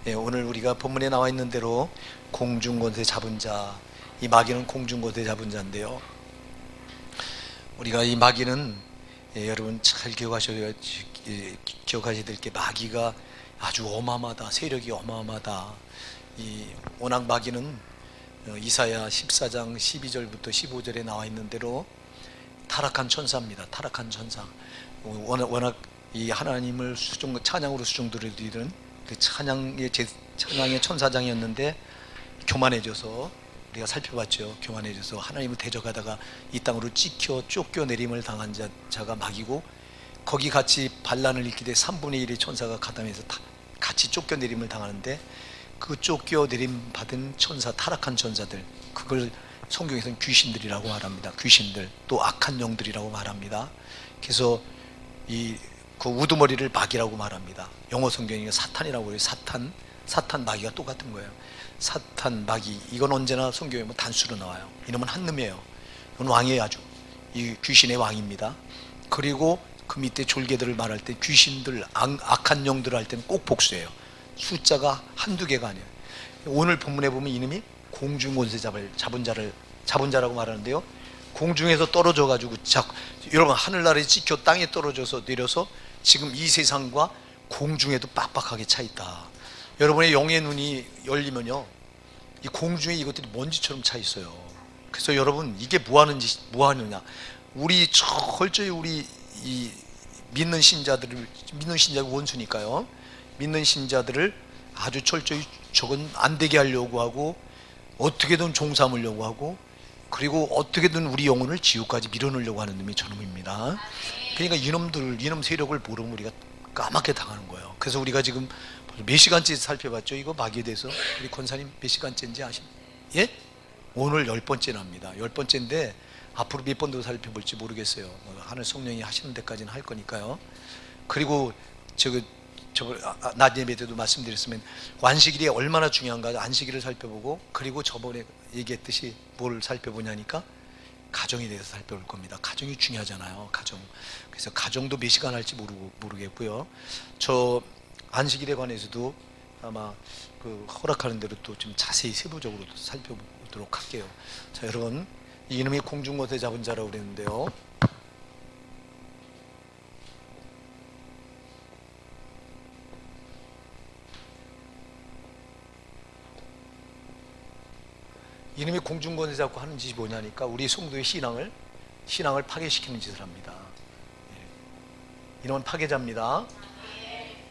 오늘 우리가 본문에 나와 있는 대로 공중권세 잡은 자, 이 마귀는 공중권세 잡은 자인데요, 우리가 이 마귀는 여러분 잘 기억하셔야 될 게, 마귀가 아주 어마어마하다, 세력이 어마어마하다. 워낙 마귀는 이사야 14장 12절부터 15절에 나와 있는 대로 타락한 천사입니다. 타락한 천사. 워낙 이 하나님을 찬양으로 수종드리는 그 찬양의 천사장이었는데 교만해져서, 우리가 살펴봤죠. 교만해져서 하나님을 대적하다가 이 땅으로 쫓겨내림을 당한 자가 마귀고, 거기 같이 반란을 일으키되 3분의 1의 천사가 가담해서 같이 쫓겨내림을 당하는데, 그 쫓겨내림 받은 천사, 타락한 천사들, 그걸 성경에서는 귀신들이라고 말합니다. 귀신들, 또 악한 영들이라고 말합니다. 그래서 그 우두머리를 마귀라고 말합니다. 영어 성경이 사탄이라고 해요. 사탄 마귀가 똑같은 거예요. 사탄 마귀, 이건 언제나 성경에 단수로 나와요. 이놈은 한 놈이에요. 이건 왕이에요. 아주 이 귀신의 왕입니다. 그리고 그 밑에 졸개들을 말할 때 귀신들, 악한 영들을 할 때는 꼭 복수예요. 숫자가 한두 개가 아니에요. 오늘 본문에 보면 이놈이 공중권세 잡은 자라고 말하는데요, 공중에서 떨어져 가지고, 여러분 하늘나라에 찍혀 땅에 떨어져서 내려서 지금 이 세상과 공중에도 빡빡하게 차 있다. 여러분의 영의 눈이 열리면요, 이 공중에 이것들이 먼지처럼 차 있어요. 그래서 여러분, 이게 뭐 하느냐, 우리 철저히 우리 이 믿는 신자들이 원수니까요, 믿는 신자들을 아주 철저히 저건 안 되게 하려고 하고, 어떻게든 종삼으려고 하고, 그리고 어떻게든 우리 영혼을 지옥까지 밀어넣으려고 하는 놈이 저놈입니다. 그러니까 이놈 세력을 모르면 우리가 까맣게 당하는 거예요. 그래서 우리가 지금 몇 시간째 살펴봤죠? 이거 마귀에 대해서. 우리 권사님 몇 시간째인지 아십니까? 예? 오늘 10번째나 합니다. 10번째인데 앞으로 몇 번 더 살펴볼지 모르겠어요. 하늘 성령이 하시는 데까지는 할 거니까요. 그리고 낮 예배 때도 말씀드렸으면 안식일이 얼마나 중요한가, 안식일을 살펴보고, 그리고 저번에 얘기했듯이 뭘 살펴보냐니까 가정에 대해서 살펴볼 겁니다. 가정이 중요하잖아요. 가정. 그래서 가정도 몇 시간 할지 모르겠고요. 저 안식일에 관해서도 아마 그 허락하는 대로 또 좀 자세히 세부적으로 살펴보도록 할게요. 자, 여러분, 이놈이 공중권세 잡은 자라고 그랬는데요, 이놈이 공중권세 잡고 하는 짓이 뭐냐니까, 우리 성도의 신앙을 파괴시키는 짓을 합니다. 이놈은 파괴자입니다.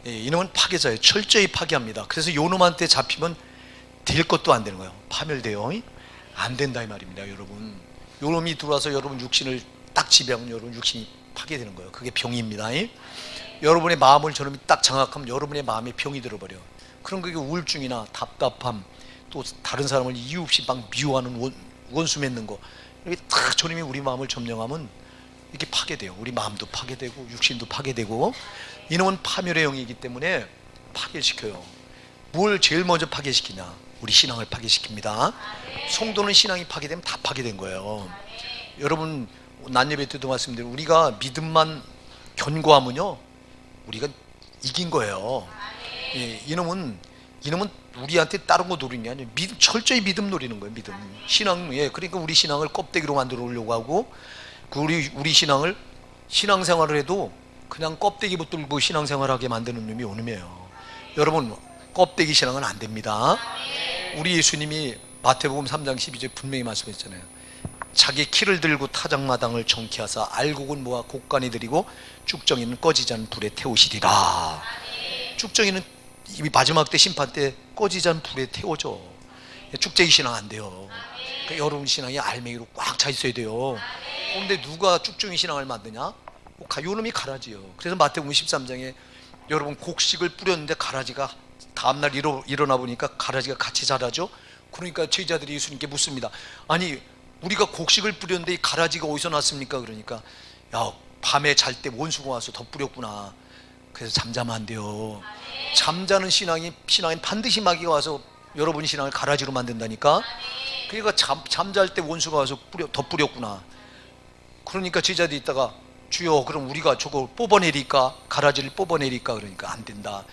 이놈은 파괴자예요. 철저히 파괴합니다. 그래서 요놈한테 잡히면 될 것도 안 되는 거예요. 파멸돼요. 안 된다 이 말입니다. 여러분, 요놈이 들어와서 여러분 육신을 딱 지배하면 여러분 육신이 파괴되는 거예요. 그게 병입니다. 여러분의 마음을 저놈이 딱 장악하면 여러분의 마음에 병이 들어버려. 그런 그게 우울증이나 답답함, 또 다른 사람을 이유 없이 막 미워하는 원수 맺는 거, 이렇게 딱 저놈이 우리 마음을 점령하면 이게 파괴돼요. 우리 마음도 파괴되고 육신도 파괴되고. 이놈은 파멸의 영이기 때문에 파괴시켜요. 뭘 제일 먼저 파괴시키냐? 우리 신앙을 파괴시킵니다. 성도는 신앙이 파괴되면 다 파괴된 거예요. 여러분, 낮 예배 때도 말씀드린, 우리가 믿음만 견고하면요, 우리가 이긴 거예요. 이놈은 우리한테 다른 거 노리는 게 아니에요. 철저히 믿음 노리는 거예요. 믿음. 신앙. 그러니까 우리 신앙을 껍데기로 만들어 오려고 하고, 우리 신앙생활을 해도 그냥 껍데기 붙들고 신앙생활하게 만드는 놈이 오놈이에요. 여러분, 껍데기 신앙은 안 됩니다. 우리 예수님이 마태복음 3장 12절에 분명히 말씀했잖아요. 자기 키를 들고 타작마당을 정케하사 알곡은 모아 곡간에 들이고 쭉정이는 꺼지지 않는 불에 태우시리라. 쭉정이는 이 마지막 때 심판 때 꺼지지 않는 불에 태워져. 쭉정이 신앙 안 돼요. 그러니까 여러분 신앙이 알맹이로 꽉 차 있어야 돼요. 그런데 누가 쭉정이 신앙을 만드냐? 요놈이 가라지요. 그래서 마태복음 13장에 여러분 곡식을 뿌렸는데 가라지가 다음날 일어나 보니까 가라지가 같이 자라죠. 그러니까 제자들이 예수님께 묻습니다. 아니, 우리가 곡식을 뿌렸는데 이 가라지가 어디서 났습니까? 그러니까, 야, 밤에 잘 때 원수가 와서 더 뿌렸구나. 그래서 잠자면 안 돼요. 잠자는 신앙인 반드시 마귀가 와서 여러분 신앙을 가라지로 만든다니까. 그러니까 잠잘 때 원수가 와서 더 뿌렸구나. 그러니까 제자들이 있다가, 주여, 그럼 우리가 저거 뽑아내릴까? 가라지를 뽑아내릴까? 그러니까 안 된다.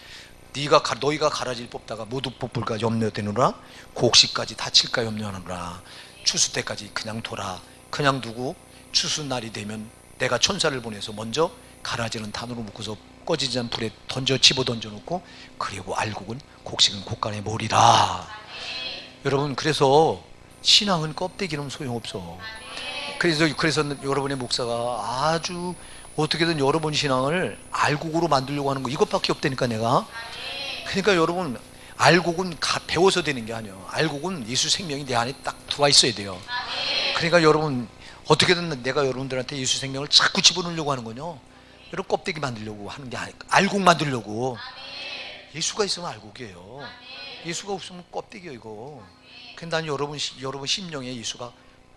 너희가 가라지를 뽑다가 모두 뽑을까 염려되느라 곡식까지 다칠까 염려하느라 추수 때까지 그냥 둬라. 그냥 두고 추수 날이 되면 내가 천사를 보내서 먼저 가라지는 단으로 묶어서 꺼지지 않은 불에 집어 던져놓고 그리고 알곡은 곡식은 곡간에 몰이라. 여러분, 그래서 신앙은 껍데기는 소용없어. 그래서 여러분의 목사가 아주 어떻게든 여러분 신앙을 알곡으로 만들려고 하는 거 이것밖에 없다니까 내가. 그러니까 여러분, 알곡은 배워서 되는 게 아니에요. 알곡은 예수 생명이 내 안에 딱 들어와 있어야 돼요. 그러니까 여러분, 어떻게든 내가 여러분들한테 예수 생명을 자꾸 집어넣으려고 하는 거요. 여러분, 껍데기 만들려고 하는 게 아니고 알곡 만들려고. 예수가 있으면 알곡이에요. 예수가 없으면 껍데기예요 이거. 근데 난 여러분 심령에 예수가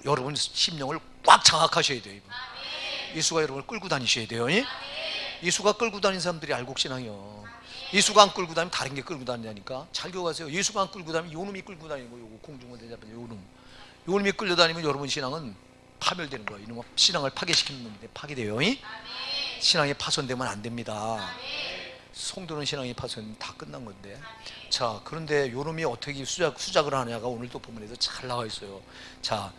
여러분 심령을 꽉 장악하셔야 돼요. 예수가 여러분을 끌고 다니셔야 돼요. 예수가 끌고 다니는 사람들이 알곡신앙이요. 예수가 안 끌고 다니면 다른 게 끌고 다니냐니까. 잘 기억하세요. 예수가 안 끌고 다니면 요놈이 끌고 다니는 거예요. 공중원대 잡힌 요놈이 끌려다니면 여러분 신앙은 파멸되는 거예요. 이놈은 신앙을 파괴시키는 놈인데 파괴돼요. 신앙이 파손되면 안 됩니다. 성도는 신앙이 파손 다 끝난 건데. 자, 그런데 요놈이 어떻게 수작을 하냐가 오늘도 본문에서 잘 나와 있어요. 자,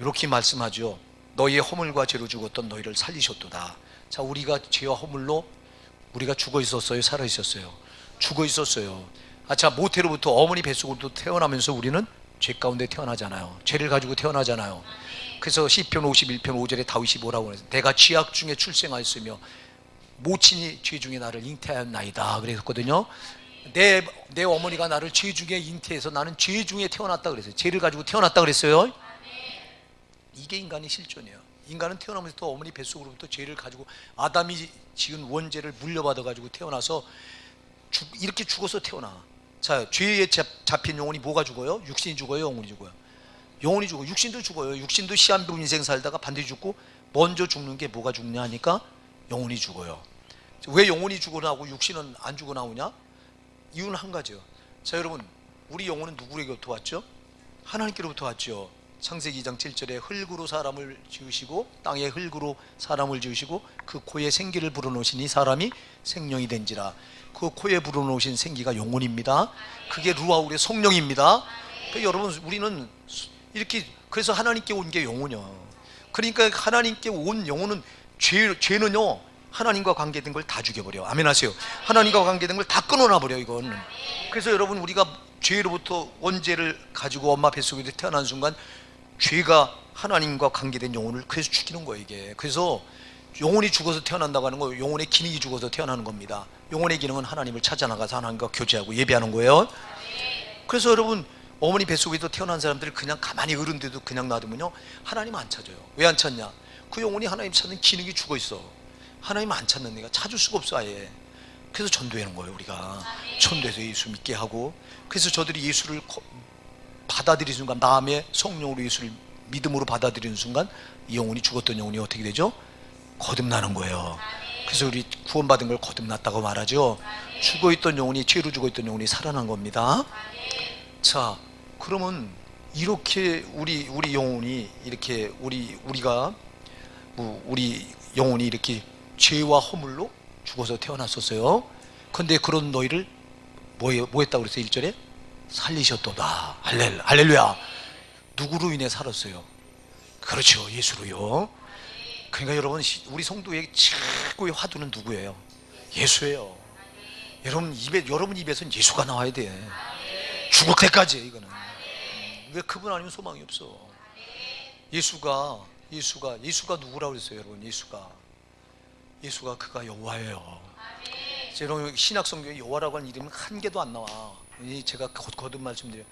이렇게 말씀하죠. 너희의 허물과 죄로 죽었던 너희를 살리셨도다. 자, 우리가 죄와 허물로 우리가 죽어 있었어요, 살아 있었어요? 죽어 있었어요. 자, 모태로부터 어머니 뱃속으로 태어나면서 우리는 죄 가운데 태어나잖아요. 죄를 가지고 태어나잖아요. 그래서 시편 51편 5절에 다윗이 뭐라고 그랬어요? 내가 쥐약 중에 출생하였으며 모친이 죄 중에 나를 잉태하였나이다 그랬거든요. 내 어머니가 나를 죄 중에 잉태해서 나는 죄 중에 태어났다 그랬어요. 죄를 가지고 태어났다 그랬어요. 이게 인간의 실존이에요. 인간은 태어나면서부터 어머니 뱃속으로부터 죄를 가지고 아담이 지은 원죄를 물려받아 가지고 태어나서 이렇게 죽어서 태어나. 자, 죄에 잡힌 영혼이 뭐가 죽어요? 육신이 죽어요, 영혼이 죽어요? 영혼이 죽어요. 육신도 죽어요. 육신도 시한부 인생 살다가 반드시 죽고, 먼저 죽는 게 뭐가 죽냐 하니까 영혼이 죽어요. 왜 영혼이 죽어나오고 육신은 안 죽어나오냐? 이유는 한 가지요. 자, 여러분, 우리 영혼은 누구에게부터 왔죠? 하나님께로부터 왔죠. 창세기 2장 7절에 흙으로 사람을 지으시고 땅의 흙으로 사람을 지으시고 그 코에 생기를 불어넣으시니 사람이 생명이 된지라. 그 코에 불어넣으신 생기가 영혼입니다. 그게 루아울의 성령입니다. 그러니까 여러분, 우리는 이렇게, 그래서 하나님께 온 게 영혼이야. 그러니까 하나님께 온 영혼은 죄는요, 하나님과 관계된 걸 다 죽여버려. 아멘 하세요. 하나님과 관계된 걸 다 끊어놔버려 이건. 그래서 여러분, 우리가 죄로부터 원죄를 가지고 엄마 뱃속에서 태어난 순간 죄가 하나님과 관계된 영혼을 그래서 죽이는 거예요 이게. 그래서 영혼이 죽어서 태어난다고 하는 거, 영혼의 기능이 죽어서 태어나는 겁니다. 영혼의 기능은 하나님을 찾아나가서 하나님과 교제하고 예배하는 거예요. 그래서 여러분, 어머니 뱃속에서 태어난 사람들을 그냥 가만히 어른데도 그냥 놔두면요, 하나님 안 찾아요. 왜 안 찾냐? 그 영혼이 하나님 찾는 기능이 죽어 있어. 하나님 안 찾는 애가 찾을 수가 없어 아예. 그래서 전도하는 거예요. 우리가 전도해서 예수 믿게 하고. 그래서 저들이 예수를 받아들이는 순간, 마음의 성령으로 예수를 믿음으로 받아들이는 순간 이 영혼이, 죽었던 영혼이 어떻게 되죠? 거듭나는 거예요. 그래서 우리 구원받은 걸 거듭났다고 말하죠. 죽어있던 영혼이, 죄로 죽어있던 영혼이 살아난 겁니다. 자, 그러면 이렇게 우리 영혼이 이렇게 우리가 우리 영혼이 이렇게 죄와 허물로 죽어서 태어났었어요. 근데 그런 너희를 뭐 했다고 그랬어요? 1절에 살리셨도다. 할렐루야. 누구로 인해 살았어요? 그렇죠, 예수로요. 그러니까 여러분, 우리 성도의 최고의 화두는 누구예요? 예수예요. 여러분 입에서는 예수가 나와야 돼. 죽을 때까지. 이거는 왜 그분 아니면 소망이 없어. 예수가 누구라고 그랬어요 여러분? 예수가 그가 여호와예요. 여러분, 신약 성경에 여호와라고 하는 이름은 한 개도 안 나와. 제가 거듭 말씀드려요.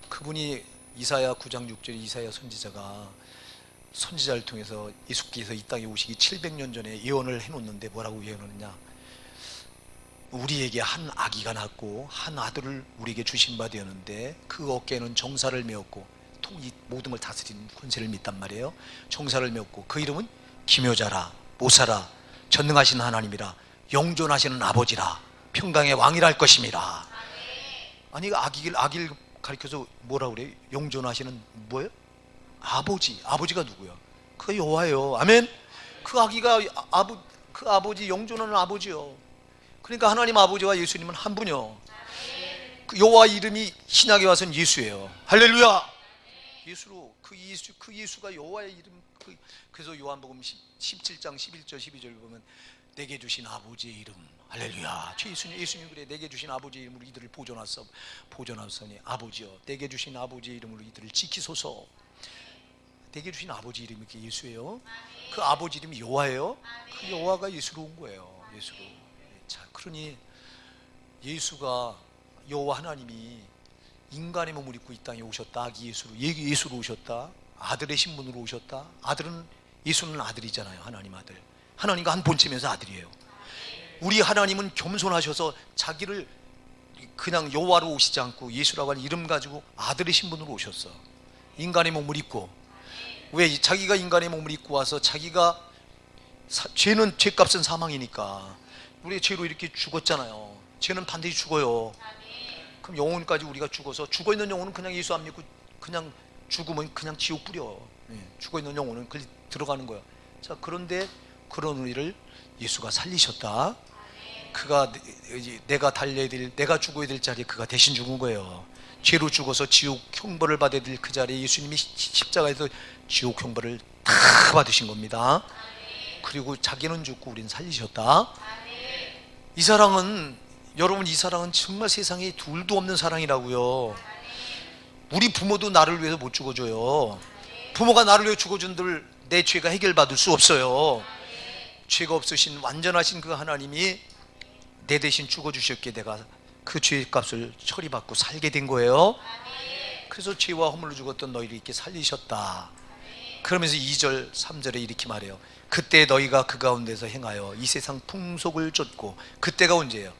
그분이 이사야 9장 6절에 이사야 선지자를 통해서 예수께서 이 땅에 오시기 700년 전에 예언을 해놓는데 뭐라고 예언하느냐? 우리에게 한 아기가 낳고 한 아들을 우리에게 주신 바 되었는데 그 어깨에는 정사를 메었고, 이 모든 걸 다스리는 권세를 믿단 말이에요. 정사를 메었고 그 이름은 기묘자라, 모사라, 전능하신 하나님이라, 영존하시는 아버지라, 평강의 왕이라 할 것임이라. 아니, 아기를 가리켜서 뭐라 그래요? 영존하시는 뭐예요? 아버지가 누구야? 그 여호와예요. 아멘. 그 아기가 그 아버지, 영존하는 아버지요. 그러니까 하나님 아버지와 예수님은 한 분이요. 그 여호와 이름이 신약에 와서는 예수예요. 할렐루야. 예수로 그 예수가 여호와의 이름. 그래서 요한복음 17장 11절 12절 보면 내게 주신 아버지의 이름. 할렐루야. 예수님 그래, 내게 주신 아버지의 이름으로 이들을 보존하소니 아버지여 내게 주신 아버지의 이름으로 이들을 지키소서. 내게 주신 아버지 이름이 예수예요. 그 아버지 이름이 여호와예요. 그 여호와가 예수로 온 거예요. 예수로. 자, 그러니 예수가 여호와 하나님이 인간의 몸을 입고 이 땅에 오셨다. 아기 예수로 오셨다. 아들의 신분으로 오셨다. 예수는 아들이잖아요. 하나님 아들. 하나님과 한 본체면서 아들이에요. 우리 하나님은 겸손하셔서 자기를 그냥 여호와로 오시지 않고 예수라고 하는 이름 가지고 아들의 신분으로 오셨어. 인간의 몸을 입고. 왜? 자기가 인간의 몸을 입고 와서 자기가 죄는 죄값은 사망이니까 우리가 죄로 이렇게 죽었잖아요. 죄는 반드시 죽어요. 그럼 영혼까지 우리가 죽어서 죽어있는 영혼은 그냥 예수 안 믿고 그냥 죽으면 그냥 지옥 뿌려. 죽어있는 영혼은 들어가는 거야. 자, 그런데 그런 우리를 예수가 살리셨다. 그가 내가 죽어야 될 자리에 그가 대신 죽은 거예요. 죄로 죽어서 지옥 형벌을 받아야 될 그 자리에 예수님이 십자가에서 지옥 형벌을 다 받으신 겁니다. 그리고 자기는 죽고 우리는 살리셨다. 이 사랑은, 여러분, 이 사랑은 정말 세상에 둘도 없는 사랑이라고요. 우리 부모도 나를 위해서 못 죽어줘요. 부모가 나를 위해 죽어준들 내 죄가 해결받을 수 없어요. 죄가 없으신 완전하신 그 하나님이 내 대신 죽어주셨기에 내가 그 죄의 값을 처리받고 살게 된 거예요. 그래서 죄와 허물로 죽었던 너희를 이렇게 살리셨다. 그러면서 2절 3절에 이렇게 말해요. 그때 너희가 그 가운데서 행하여 이 세상 풍속을 쫓고. 그때가 언제예요?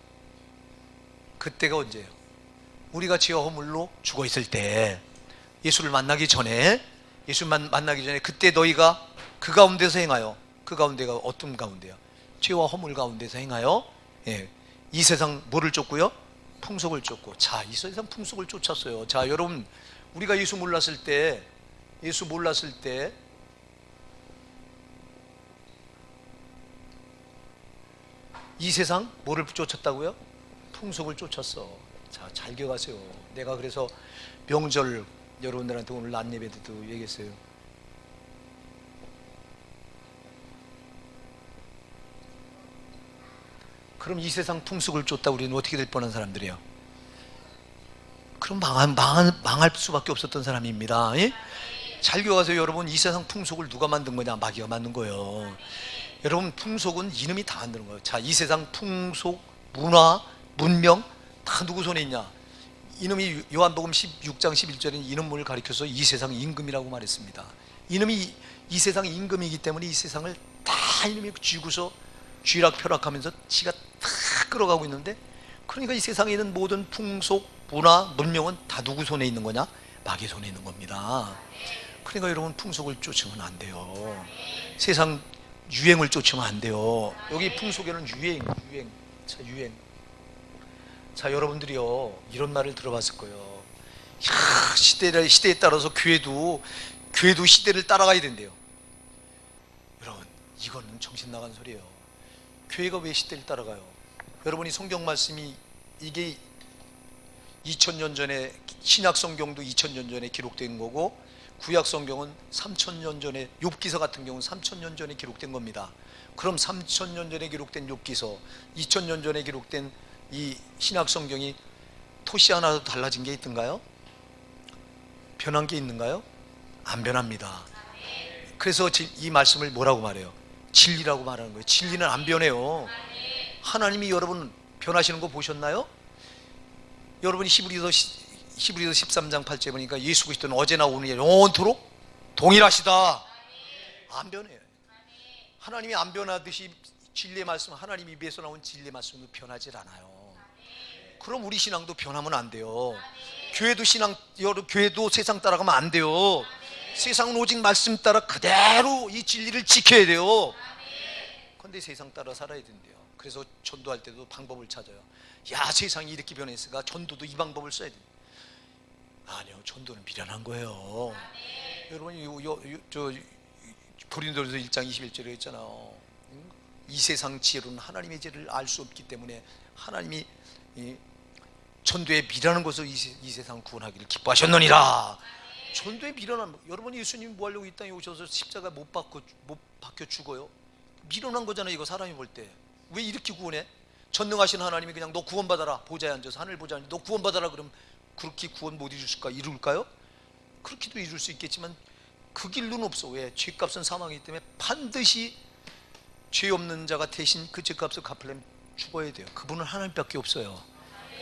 우리가 죄와 허물로 죽어 있을 때, 예수를 만나기 전에 그때 너희가 그 가운데서 행하여. 그 가운데가 어떤 가운데요? 죄와 허물 가운데서 행하여, 이 세상 뭐를 쫓고요? 풍속을 쫓고. 자, 이 세상 풍속을 쫓았어요. 자, 여러분, 우리가 예수 몰랐을 때 이 세상 뭐를 쫓았다고요? 풍속을 쫓았어. 자, 잘 기억하세요. 내가 그래서 명절 여러분들한테 오늘 낮 예배 때도 얘기했어요. 그럼 이 세상 풍속을 쫓다 우리는 어떻게 될 뻔한 사람들이에요? 그럼 망할 수밖에 없었던 사람입니다. 예? 잘 기억하세요. 여러분, 이 세상 풍속을 누가 만든 거냐? 마귀가 만든 거예요. 여러분, 풍속은 이놈이 다 만드는 거예요. 자, 이 세상 풍속, 문화, 문명 다 누구 손에 있냐? 이놈이 요한복음 16장 11절에 이놈을 가리켜서 이 세상 임금이라고 말했습니다. 이놈이 이 세상 임금이기 때문에 이 세상을 다 이놈이 쥐고서 쥐락펴락하면서 지가 다 끌어가고 있는데, 그러니까 이 세상에 있는 모든 풍속, 문화, 문명은 다 누구 손에 있는 거냐? 마귀 손에 있는 겁니다. 그러니까 여러분, 풍속을 쫓으면 안 돼요. 세상 유행을 쫓으면 안 돼요. 여기 풍속에는 유행. 자, 여러분들이요, 이런 말을 들어봤을 거예요. 시대에 따라서 교회도 시대를 따라가야 된대요. 여러분, 이거는 정신 나간 소리예요. 교회가 왜 시대를 따라가요? 여러분이 성경 말씀이 이게 2000년 전에, 신약 성경도 2000년 전에 기록된 거고, 구약 성경은 3000년 전에, 욥기서 같은 경우는 3000년 전에 기록된 겁니다. 그럼 3000년 전에 기록된 욥기서, 2000년 전에 기록된 이 신약 성경이 토시 하나도 달라진 게 있던가요? 변한 게 있는가요? 안 변합니다. 그래서 이 말씀을 뭐라고 말해요? 진리라고 말하는 거예요. 진리는 안 변해요. 하나님이 여러분 변하시는 거 보셨나요? 여러분이 히브리서 13장 8절에 보니까 예수 그리스도는 어제나 오늘 영원토록 동일하시다. 안 변해요. 하나님이 안 변하듯이 진리의 말씀, 하나님 입에서 나온 진리의 말씀도 변하질 않아요. 그럼 우리 신앙도 변하면 안 돼요. 교회도 세상 따라가면 안 돼요. 세상은 오직 말씀 따라 그대로 이 진리를 지켜야 돼요. 그런데 세상 따라 살아야 된대요. 그래서 전도할 때도 방법을 찾아요. 야, 세상이 이렇게 변했으니까 전도도 이 방법을 써야 돼. 아니요, 전도는 미련한 거예요. 여러분, 고린도전서 1장 21절에 있잖아요. 이 세상 지혜로는 하나님의 지혜를 알 수 없기 때문에 하나님이 전도에 미련한 것을 이 세상 구원하기를 기뻐하셨느니라. 전도에 미련한, 여러분 예수님이 뭐 하려고 이 땅에 오셔서 십자가 못 박혀 죽어요? 미련한 거잖아요. 이거 사람이 볼 때 왜 이렇게 구원해? 전능하신 하나님이 그냥 너 구원받아라, 보좌에 앉아서 하늘 보좌에 앉아서 너 구원받아라 그럼 그렇게 구원 못 이룰까요? 그렇게도 이룰 수 있겠지만 그 길로는 없어. 왜? 죄값은 사망이기 때문에 반드시 죄 없는 자가 대신 그 죄값을 갚으려면 죽어야 돼요. 그분은 하나님밖에 없어요.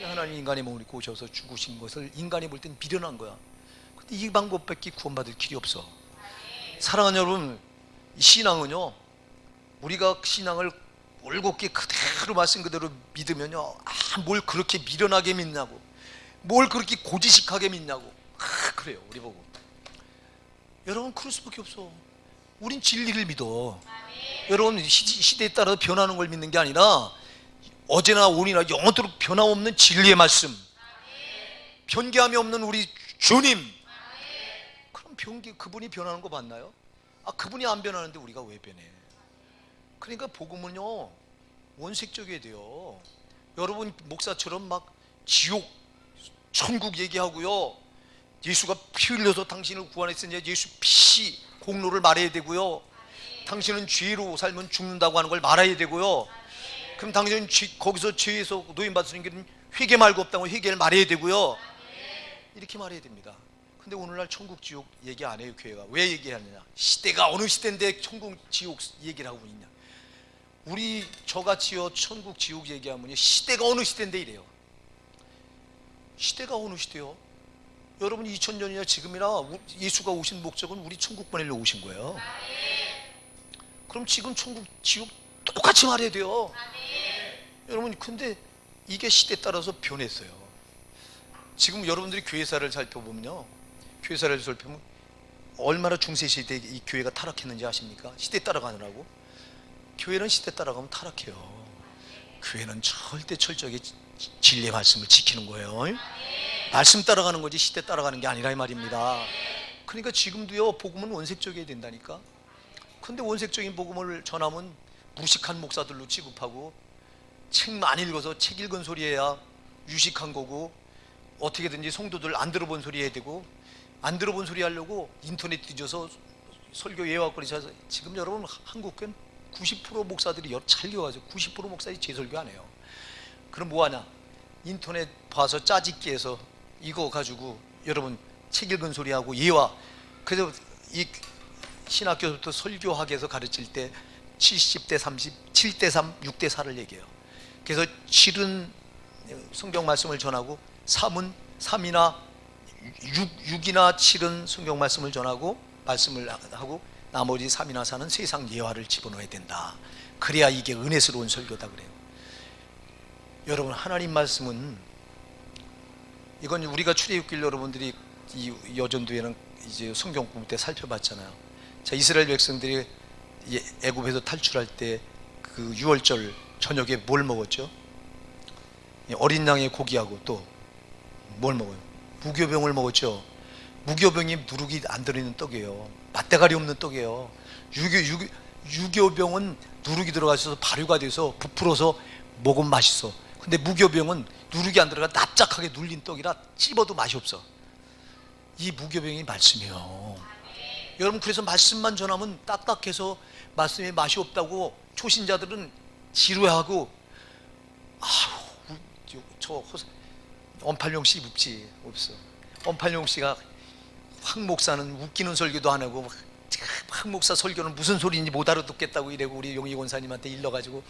하나님 인간의 몸을 입고 오셔서 죽으신 것을 인간이 볼 땐 미련한 거야. 근데 이 방법밖에 구원받을 길이 없어. 사랑하는 여러분, 신앙은요, 우리가 신앙을 올곧게 그대로 말씀 그대로 믿으면요, 뭘 그렇게 미련하게 믿냐고, 뭘 그렇게 고지식하게 믿냐고. 그래요. 우리 보고 여러분 그럴 수밖에 없어. 우린 진리를 믿어. 여러분 시대에 따라 변하는 걸 믿는 게 아니라 어제나 오늘이나 영원토록 변함없는 진리의 말씀, 변개함이 없는 우리 주님. 그럼 그분이 변하는 거 맞나요? 그분이 안 변하는데 우리가 왜 변해? 그러니까 복음은요, 원색적이어야 돼요. 여러분 목사처럼 막 지옥 천국 얘기하고요, 예수가 피 흘려서 당신을 구원했으니 예수 피 공로를 말해야 되고요, 당신은 죄로 살면 죽는다고 하는 걸 말해야 되고요, 그럼 당신은 거기서 죄에서 노인받으시는 길은 회개 말고 없다고 회개를 말해야 되고요, 이렇게 말해야 됩니다. 근데 오늘날 천국 지옥 얘기 안 해요. 교회가 왜 얘기하느냐? 시대가 어느 시대인데 천국 지옥 얘기를 하고 있냐? 우리 저같이요 천국 지옥 얘기하면 시대가 어느 시대인데 이래요. 시대가 어느 시대요? 여러분 2000년이나 지금이나 예수가 오신 목적은 우리 천국 보내려고 오신 거예요. 그럼 지금 천국 지옥 똑같이 말해야 돼요. 여러분 근데 이게 시대에 따라서 변했어요. 지금 여러분들이 교회사를 살펴보면요, 교회사를 살펴보면 얼마나 중세시대에 이 교회가 타락했는지 아십니까? 시대에 따라가느라고. 교회는 시대에 따라가면 타락해요. 교회는 절대 철저하게 진리의 말씀을 지키는 거예요. 말씀 따라가는 거지 시대 따라가는 게 아니라 이 말입니다. 그러니까 지금도요 복음은 원색적이어야 된다니까. 근데 원색적인 복음을 전하면 무식한 목사들로 취급하고, 책 많이 읽어서 책 읽은 소리 해야 유식한 거고, 어떻게든지 성도들 안 들어본 소리 해야 되고, 안 들어본 소리 하려고 인터넷 뒤져서 설교 예화거리 찾아서. 지금 여러분 한국교회는 90% 목사들이 잘 기억하세요. 90% 목사들이 제 설교 안 해요. 그럼 뭐하냐? 인터넷 봐서 짜집기 해서 이거 가지고 여러분 책 읽은 소리하고 예화. 그래서 이 신학교부터 설교학에서 가르칠 때 70대 30, 7대 3, 6대 4를 얘기해요. 그래서 7은 성경 말씀을 전하고 3은 3이나 6이나 7은 성경 말씀을 전하고 말씀을 하고, 나머지 3이나 4는 세상 예화를 집어넣어야 된다. 그래야 이게 은혜스러운 설교다 그래요. 여러분 하나님 말씀은, 이건 우리가 출애굽길 여러분들이 이 여전도에는 이제 성경 공부 때 살펴봤잖아요. 자, 이스라엘 백성들이 애굽에서 탈출할 때 그 유월절 저녁에 뭘 먹었죠? 어린 양의 고기하고 또 뭘 먹어요? 무교병을 먹었죠. 무교병이 누룩이 안 들어있는 떡이에요. 맛대가리 없는 떡이에요. 유교병은 누룩이 들어가서 발효가 돼서 부풀어서 먹으면 맛있어. 근데 무교병은 누룩이 안 들어가 납작하게 눌린 떡이라 씹어도 맛이 없어. 이 무교병이 말씀이에요. 여러분 그래서 말씀만 전하면 딱딱해서 말씀에 맛이 없다고 초신자들은 지루해하고, 엄팔용 씨 없지, 없어. 엄팔용 씨가 황 목사는 웃기는 설교도 안 하고, 황 목사 설교는 무슨 소리인지 못 알아듣겠다고 이래고 우리 용희 권사님한테 일러가지고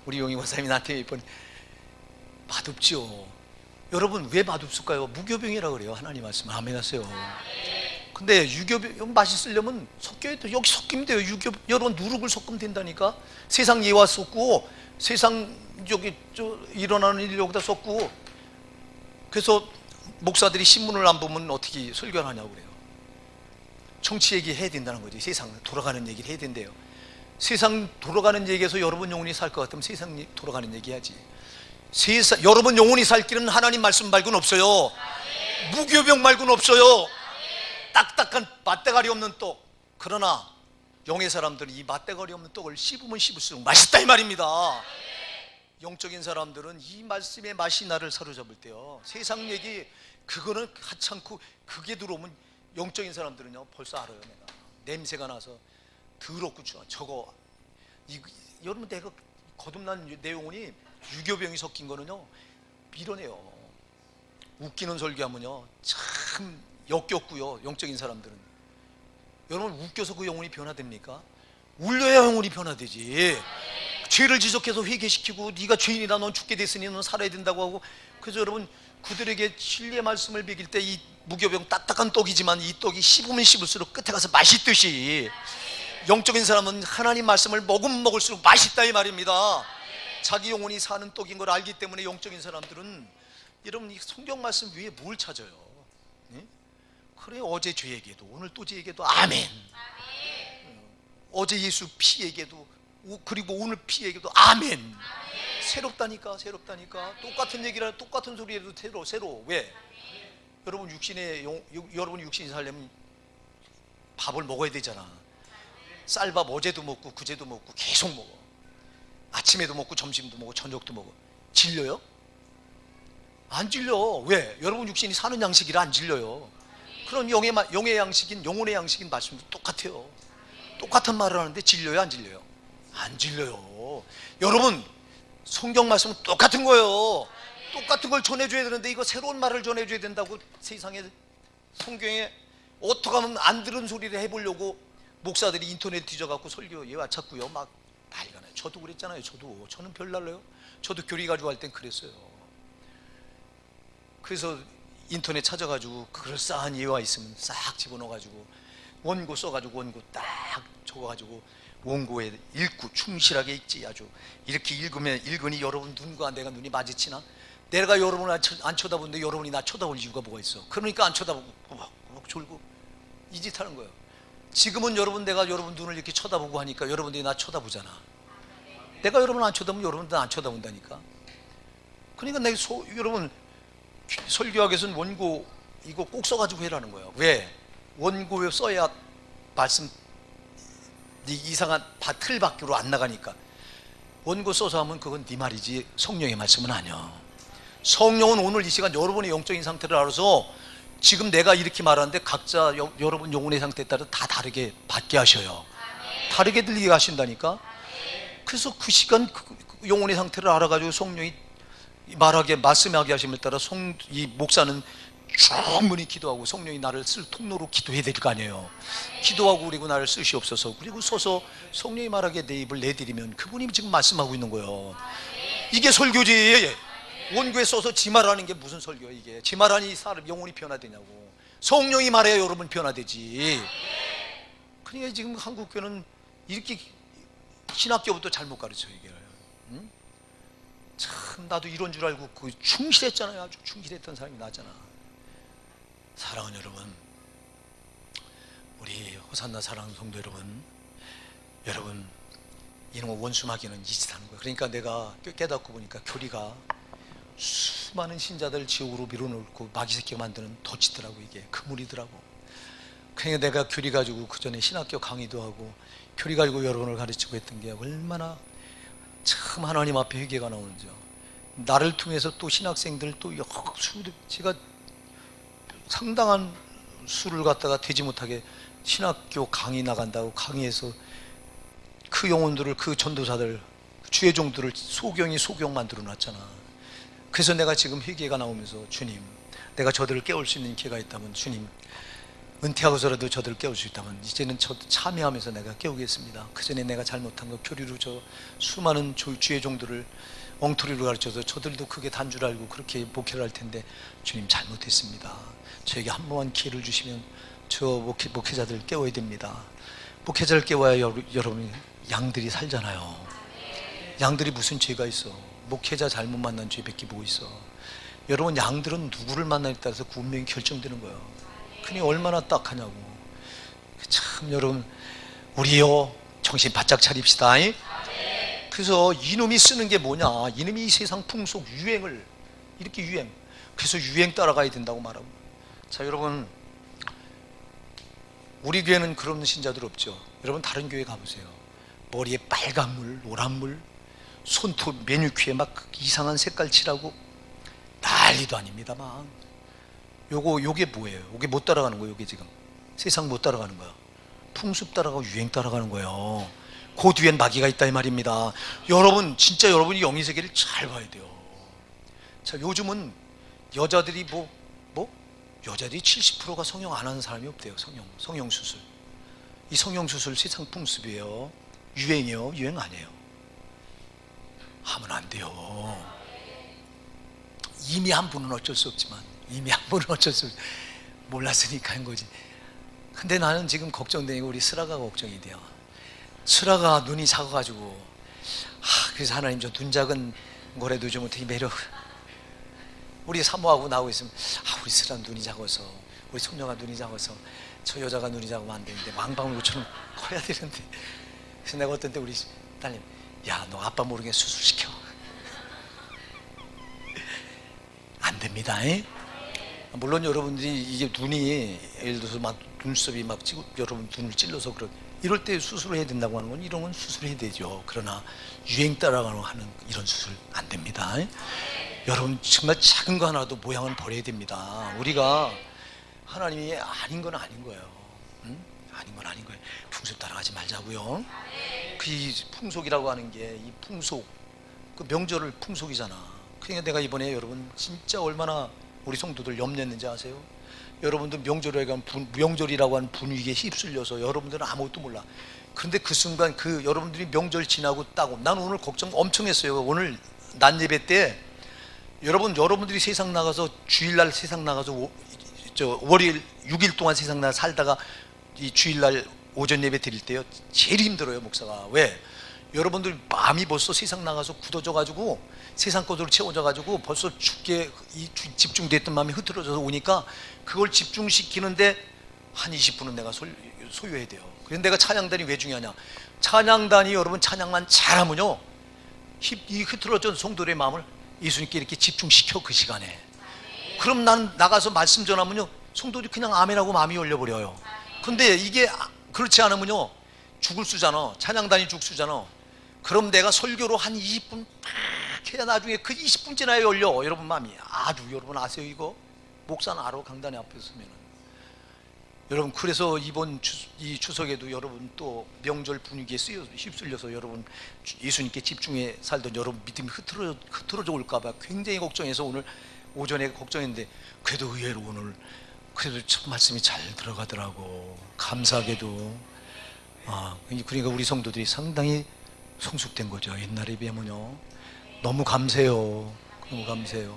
우리 용희 권사님이 나한테 몇 번 맛없지요. 여러분 왜 맛없을까요? 무교병이라 그래요. 하나님 말씀 아멘 하세요. 근데 유교병 맛있으려면 섞여야 돼. 여기 섞이면 돼요. 여러분 누룩을 섞으면 된다니까. 세상 예화 섞고, 세상 일어나는 일 여기다 섞고. 그래서 목사들이 신문을 안 보면 어떻게 설교를 하냐고 그래요. 정치 얘기 해야 된다는 거지. 세상 돌아가는 얘기를 해야 된대요. 세상 돌아가는 얘기에서 여러분 영혼이 살 것 같으면 세상 돌아가는 얘기 해야지. 여러분 영혼이 살 길은 하나님 말씀 말고는 없어요. 무교병 말고는 없어요. 딱딱한 맛대가리 없는 떡. 그러나 영의 사람들은 이 맛대가리 없는 떡을 씹으면 씹을수록 맛있다 이 말입니다. 영적인 사람들은 이 말씀의 맛이 나를 사로잡을 때요, 세상 얘기 그거는 하찮고, 그게 들어오면 영적인 사람들은요 벌써 알아요. 내가 냄새가 나서 더럽고 저거 여러분, 내가 거듭난 내 영혼이 유교병이 섞인 거는요 밀어내요. 웃기는 설교하면요 참 역겹고요. 영적인 사람들은, 여러분 웃겨서 그 영혼이 변화됩니까? 울려야 영혼이 변화되지. 죄를 지적해서 회개시키고 네가 죄인이다, 넌 죽게 됐으니 넌 살아야 된다고 하고, 그래서 여러분 그들에게 진리의 말씀을 먹일 때 이 무교병 딱딱한 떡이지만 이 떡이 씹으면 씹을수록 끝에 가서 맛있듯이, 영적인 사람은 하나님 말씀을 먹으면 먹을수록 맛있다 이 말입니다. 자기 영혼이 사는 떡인 걸 알기 때문에 영적인 사람들은, 여러분 이 성경 말씀 위에 뭘 찾아요? 네? 그래, 어제 죄 얘기해도 오늘 또 죄 얘기해도 아멘. 어제 예수 피 얘기해도, 그리고 오늘 피 얘기해도 아멘. 새롭다니까, 새롭다니까. 똑같은 얘기를, 똑같은 소리 해도 새로. 왜? 여러분 여러분 육신이 살려면 밥을 먹어야 되잖아. 쌀밥 어제도 먹고 그제도 먹고 계속 먹어. 아침에도 먹고 점심도 먹고 저녁도 먹어. 질려요? 안 질려. 왜? 여러분 육신이 사는 양식이라 안 질려요. 그럼 영의 양식인, 영혼의 양식인 말씀도 똑같아요. 똑같은 말을 하는데 질려요, 안 질려요? 안 질려요. 여러분 성경 말씀은 똑같은 거예요. 똑같은 걸 전해줘야 되는데, 이거 새로운 말을 전해줘야 된다고 세상에 성경에 어떻게 하면 안 들은 소리를 해보려고 목사들이 인터넷 뒤져갖고 설교 예와 찾고요 막 난리가 나요. 저도 그랬잖아요. 저는 별날라요. 저도 교리 가지고 할 땐 그랬어요. 그래서 인터넷 찾아가지고 그럴싸한 예화 있으면 싹 집어넣어가지고 원고 써가지고, 원고 딱 적어가지고 원고에 읽고 충실하게 읽지. 아주 이렇게 읽으니 여러분 눈과 내가 눈이 마주치나? 내가 여러분을 안 쳐다보는데 여러분이 나 쳐다볼 이유가 뭐가 있어? 그러니까 안 쳐다보고 막 졸고 이 짓 하는 거예요. 지금은 내가 여러분 눈을 이렇게 쳐다보고 하니까 여러분들이 나 쳐다보잖아. 내가 여러분 안 쳐다보면 여러분들 안 쳐다본다니까. 그러니까 내가 여러분 설교하기 위해서는 원고 이거 꼭 써가지고 해라는 거예요. 왜? 원고에 써야 말씀 이상한 틀 밖으로 안 나가니까. 원고 써서 하면 그건 네 말이지 성령의 말씀은 아니야. 성령은 오늘 이 시간 여러분의 영적인 상태를 알아서, 지금 내가 이렇게 말하는데 각자 여러분 영혼의 상태에 따라 다 다르게 받게 하셔요. 다르게 들리게 하신다니까. 그래서 그 시간 영혼의 상태를 알아가지고 성령이 말하게 말씀하게 하심에 따라 이 목사는 충분히 기도하고, 성령이 나를 쓸 통로로 기도해야 될 거 아니에요. 기도하고 그리고 나를 쓰시옵소서. 그리고 서서 성령이 말하게 내 입을 내드리면 그분이 지금 말씀하고 있는 거예요. 이게 설교지. 원고에 써서 지 말하는 게 무슨 설교야 이게. 지 말하니 사람 영혼이 변화되냐고. 성령이 말해야 여러분 변화되지. 그러니까 지금 한국교는 이렇게 신학교부터 잘못 가르쳐 이게. 응? 참 나도 이런 줄 알고 그 충실했잖아요. 아주 충실했던 사람이 나잖아. 사랑하는 여러분, 우리 호산나 사랑하는 성도 여러분 이런 거 원수마귀는 이 짓 하는 거예요. 그러니까 내가 깨닫고 보니까 교리가 수많은 신자들 지옥으로 밀어넣고 마귀 새끼가 만드는 덫이더라고. 이게 그물이더라고. 그러니까 내가 교리 가지고 그 전에 신학교 강의도 하고 교리 가지고 여러분을 가르치고 했던 게 얼마나 참 하나님 앞에 회개가 나오는지요. 나를 통해서 또 신학생들 또 제가 상당한 수를 갖다가 되지 못하게 신학교 강의 나간다고 강의해서 그 영혼들을, 그 전도사들, 주의 종들을 소경 만들어 놨잖아. 그래서 내가 지금 회개가 나오면서, 주님 내가 저들을 깨울 수 있는 기회가 있다면, 주님 은퇴하고서라도 저들을 깨울 수 있다면 이제는 저도 참여하면서 내가 깨우겠습니다. 그 전에 내가 잘못한 거 교리로 저 수많은 주의 종들을 엉터리로 가르쳐서 저들도 그게 단 줄 알고 그렇게 목회를 할 텐데, 주님 잘못했습니다. 저에게 한 번만 기회를 주시면 저 목회자들을 깨워야 됩니다. 목회자를 깨워야 여러분 양들이 살잖아요. 양들이 무슨 죄가 있어? 목회자 잘못 만난 죄밖에 뭐 있어? 여러분 양들은 누구를 만나에 따라서 그 운명이 결정되는 거예요. 그니 얼마나 딱하냐고. 참 여러분 우리요 정신 바짝 차립시다. 그래서 이놈이 쓰는 게 뭐냐, 이놈이 이 세상 풍속 유행을 이렇게 그래서 유행 따라가야 된다고 말하고. 자 여러분 우리 교회는 그런 신자들 없죠. 여러분 다른 교회 가보세요. 머리에 빨간 물, 노란 물, 손톱 매니큐어에 막 이상한 색깔 칠하고 난리도 아닙니다. 막 요게 뭐예요? 요게 못 따라가는 거예요. 요게 지금 세상 못 따라가는 거야. 풍습 따라가고 유행 따라가는 거예요. 그 뒤엔 마귀가 있다 이 말입니다. 여러분 진짜 여러분이 영의 세계를 잘 봐야 돼요. 자, 요즘은 여자들이 여자들이 70%가 성형 안 하는 사람이 없대요. 성형 수술. 이 성형 수술 세상 풍습이에요. 유행이요? 유행 아니에요. 하면 안 돼요. 이미 한 분은 어쩔 수 없지만, 몰랐으니까 한 거지. 근데 나는 지금 걱정되고 우리 슬아가 걱정이 돼요. 슬아가 눈이 작아가지고, 그래서 하나님 저 눈 작은 거라도 좀 어떻게 매력. 우리 사모하고 나오고 있으면 우리 슬아 눈이 작아서, 우리 손녀가 눈이 작아서, 저 여자가 눈이 작으면 안 되는데 왕방울처럼 커야 되는데. 그래서 내가 어떤 때 우리 딸님, 야 너 아빠 모르게 수술시켜. 안 됩니다. 물론 여러분들이 이게 눈이 예를 들어서 막 눈썹이 막 찌고 여러분 눈을 찔러서 이럴 때 수술을 해야 된다고 하는 건 이런 건 수술해야 되죠. 그러나 유행 따라가는 이런 수술 안 됩니다. 여러분 정말 작은 거 하나도 모양은 버려야 됩니다. 우리가 하나님이 아닌 건 아닌 거예요. 아닌 건 아닌 거예요. 풍습 따라가지 말자고요. 그 풍속이라고 하는 게 이 풍속, 그 명절을 풍속이잖아. 그러니까 내가 이번에 여러분 진짜 얼마나 우리 성도들 염려했는지 아세요? 여러분들 명절이라고 하는 분위기에 휩쓸려서 여러분들은 아무것도 몰라. 그런데 그 순간 여러분들이 명절 지나고 따고, 난 오늘 걱정 엄청 했어요. 오늘 낮 예배 때 여러분들이 세상 나가서 주일날 세상 나가서 월요일 6일 동안 세상 나가 살다가 이 주일날 오전 예배 드릴 때요 제일 힘들어요. 목사가 왜? 여러분들 마음이 벌써 세상 나가서 굳어져가지고 세상 것으로 채워져가지고 벌써 죽게 집중됐던 마음이 흐트러져서 오니까 그걸 집중시키는데 한 20분은 내가 소요해야 돼요. 그런데 내가 찬양단이 왜 중요하냐? 찬양단이 여러분 찬양만 잘하면요 이 흐트러진 성도들의 마음을 예수님께 이렇게 집중시켜 그 시간에. 그럼 난 나가서 말씀 전하면요 성도들이 그냥 아멘하고 마음이 열려버려요. 근데 이게 그렇지 않으면요 죽을 수잖아. 찬양단이 죽수잖아. 그럼 내가 설교로 한 20분 막 해야 나중에 그 20분 지나야 열려. 여러분 마음이 아주 여러분 아세요 이거? 목사는 알아. 강단에 앞에 서면은 여러분. 그래서 이번 이 추석에도 여러분 또 명절 분위기에 휩쓸려서 여러분 예수님께 집중해 살던 여러분 믿음이 흐트러져 올까봐 굉장히 걱정해서 오늘 오전에 걱정했는데 그래도 의외로 오늘 그래도 첫 말씀이 잘 들어가더라고. 감사하게도. 그러니까 우리 성도들이 상당히 성숙된 거죠. 옛날에 비하면요. 너무 감사해요. 너무 감사해요.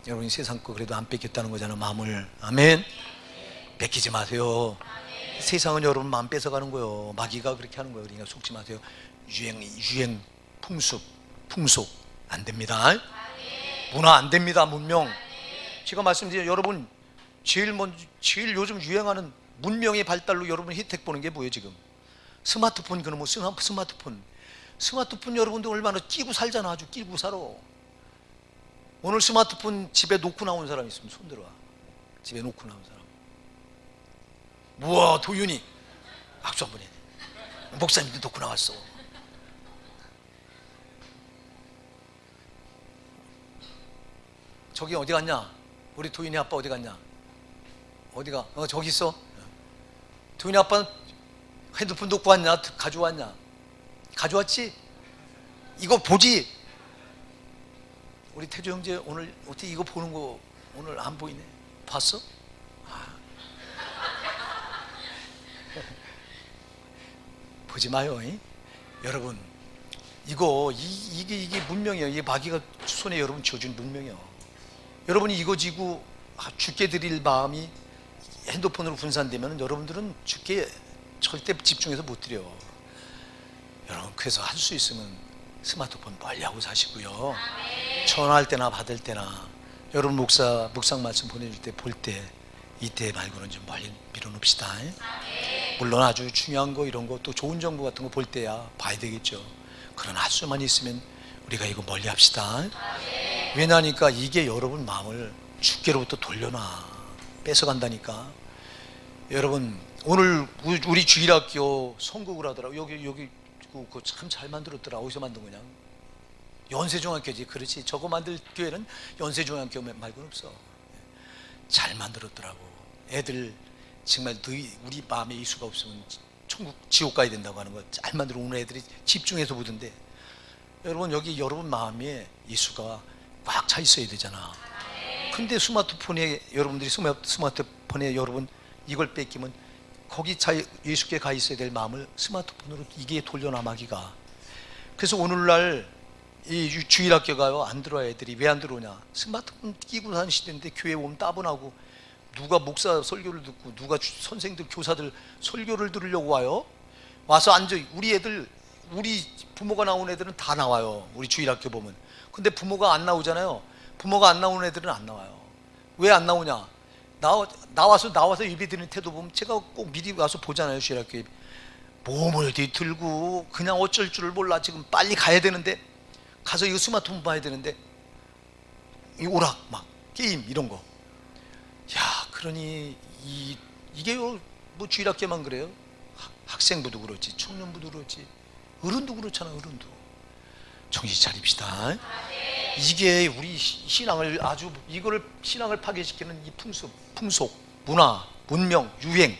여러분이 세상 거 그래도 안 뺏겼다는 거잖아. 마음을. 아멘. 뺏기지 마세요. 세상은 여러분 마음 뺏어가는 거예요. 마귀가 그렇게 하는 거예요. 그러니까 속지 마세요. 유행, 풍속 안 됩니다. 문화 안 됩니다. 문명. 제가 말씀드린 여러분 제일 요즘 유행하는 문명의 발달로 여러분 혜택 보는 게 뭐예요 지금? 스마트폰. 그놈 뭐 스마트폰 여러분들 얼마나 끼고 살잖아. 아주 끼고 살아. 오늘 스마트폰 집에 놓고 나온 사람 있으면 손 들어와. 집에 놓고 나온 사람. 우와 도윤이 박수 한번 해. 목사님도 놓고 나왔어. 저기 어디 갔냐? 우리 도윤이 아빠 어디 갔냐? 어디가? 저기 있어. 도윤이 아빠는 핸드폰 놓고 왔냐? 가져왔냐? 가져왔지? 이거 보지? 우리 태조 형제 오늘 어떻게 이거 보는 거 오늘 안 보이네. 봤어? 보지 마요. 여러분 이게 문명이에요. 이게 마귀가 손에 여러분 쥐어준 문명이에요. 여러분이 이거 지고 죽게 드릴 마음이 핸드폰으로 분산되면 여러분들은 죽게 절대 집중해서 못 드려. 여러분 그래서 할 수 있으면 스마트폰 빨리 하고 사시고요. 전화할 때나 받을 때나 여러분 묵상 말씀 보내줄 때 볼 때 이때 말고는 좀 멀리 밀어놓읍시다. 물론 아주 중요한 거 이런 거 또 좋은 정보 같은 거 볼 때야 봐야 되겠죠. 그러나 할 수만 있으면 우리가 이거 멀리 합시다. 왜냐니까 이게 여러분 마음을 죽게로부터 돌려놔. 뺏어간다니까. 여러분 오늘 우리 주일학교 선곡을 하더라고. 여기 참 잘 만들었더라. 어디서 만든 거냐? 연세중학교지. 그렇지. 저거 만들 교회는 연세중학교 말고는 없어. 잘 만들었더라고. 애들 정말 우리 마음에 이수가 없으면 천국 지옥 가야 된다고 하는 거 잘 만들어. 오늘 애들이 집중해서 보던데, 여러분 여기 여러분 마음에 이수가 꽉 차 있어야 되잖아. 근데 스마트폰에 여러분들이 스마트폰에 여러분 이걸 뺏기면 거기 예수께 가 있어야 될 마음을 스마트폰으로 이게 돌려나가기가. 그래서 오늘날 이 주일학교가요 안 들어와. 애들이 왜 안 들어오냐? 스마트폰 끼고 사는 시대인데 교회 오면 따분하고, 누가 목사 설교를 듣고 누가 선생들 교사들 설교를 들으려고 와요. 와서 앉아. 우리 애들, 우리 부모가 나온 애들은 다 나와요. 우리 주일학교 보면. 근데 부모가 안 나오잖아요. 부모가 안 나오는 애들은 안 나와요. 왜 안 나오냐? 나와서 예배 드리는 태도 보면 제가 꼭 미리 와서 보잖아요. 주일학교 예배. 몸을 뒤틀고 그냥 어쩔 줄을 몰라. 지금 빨리 가야 되는데, 가서 이거 스마트폰 봐야 되는데, 이 오락 막 게임 이런 거. 야, 그러니 이게 뭐 주일학교만 그래요? 학생부도 그렇지, 청년부도 그렇지, 어른도 그렇잖아. 어른도 정신 차립시다. 이게 우리 신앙을 아주, 이거를 신앙을 파괴시키는 이 풍속, 문화, 문명, 유행,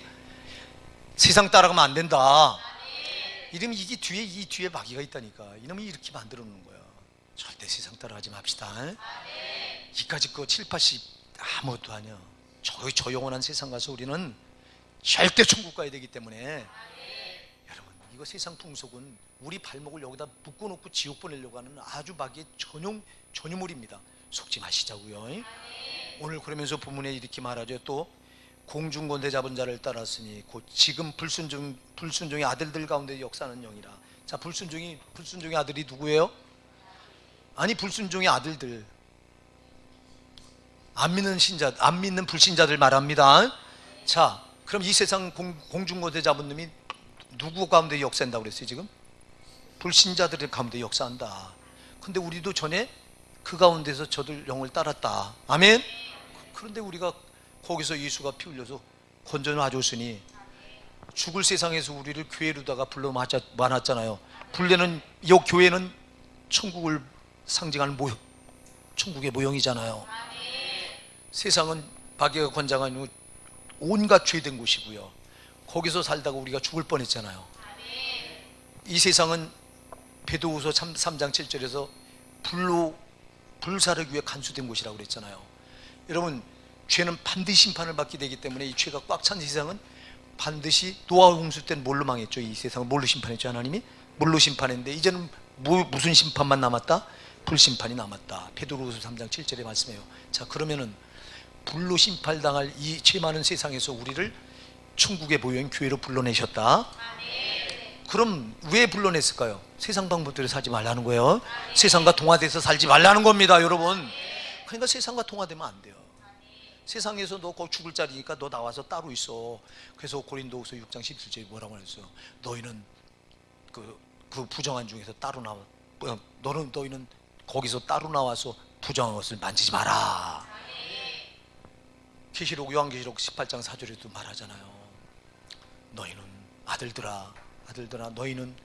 세상 따라가면 안 된다. 이러면 이 뒤에 마귀가 있다니까. 이놈이 이렇게 만들어 놓는 거야. 절대 세상 따라가지 맙시다. 이까짓 거 7, 80 아무것도 아니야. 저 영원한 세상 가서 우리는 절대 천국 가야 되기 때문에, 여러분 이거 세상 풍속은 우리 발목을 여기다 묶어놓고 지옥 보내려고 하는 아주 마귀의 전유물입니다. 속지 마시자고요. 오늘 그러면서 본문에 이렇게 말하죠. 또 공중권세 잡은 자를 따랐으니 곧 지금 불순종의 아들들 가운데 역사하는 영이라. 자, 불순종의 아들이 누구예요? 아니, 불순종의 아들들, 안 믿는 불신자들 말합니다. 자, 그럼 이 세상 공중권세 잡은 놈이 누구 가운데 역사한다고 그랬어요? 지금 불신자들 가운데 역사한다. 근데 우리도 전에 그 가운데서 저들 영을 따랐다. 아멘. 그런데 우리가 거기서 예수가 피 흘려서 건져 놔줬으니, 죽을 세상에서 우리를 교회로다가 불러 많았잖아요. 이 교회는 천국을 상징하는 천국의 모형이잖아요. 세상은 마귀가 권장하는 온갖 죄된 곳이고요. 거기서 살다가 우리가 죽을 뻔했잖아요. 이 세상은 베드로후서 3장 7절에서 불사르기 위해 간수된 곳이라고 그랬잖아요. 여러분, 죄는 반드시 심판을 받게 되기 때문에, 이 죄가 꽉 찬 세상은 반드시 노아 홍수 때는 뭘로 망했죠? 이 세상은 뭘로 심판했죠? 하나님이 뭘로 심판했는데, 이제는 무슨 심판만 남았다? 불심판이 남았다. 베드로후서 3장 7절에 말씀해요. 자, 그러면은 불로 심판당할 이 죄 많은 세상에서 우리를 천국의 모형인 교회로 불러내셨다. 그럼 왜 불러냈을까요? 세상 방법대로 살지 말라는 거예요. 세상과 동화돼서 살지 말라는 겁니다, 여러분. 그러니까 세상과 동화되면 안 돼요. 세상에서 너 꼭 죽을 자리니까 너 나와서 따로 있어. 그래서 고린도후서 6장 17절에 뭐라고 했어요? 너희는 그 부정한 중에서 따로 나와. 너희는 거기서 따로 나와서 부정한 것을 만지지 마라. 요한계시록 18장 4절에도 말하잖아요. 너희는 아들들아 너희는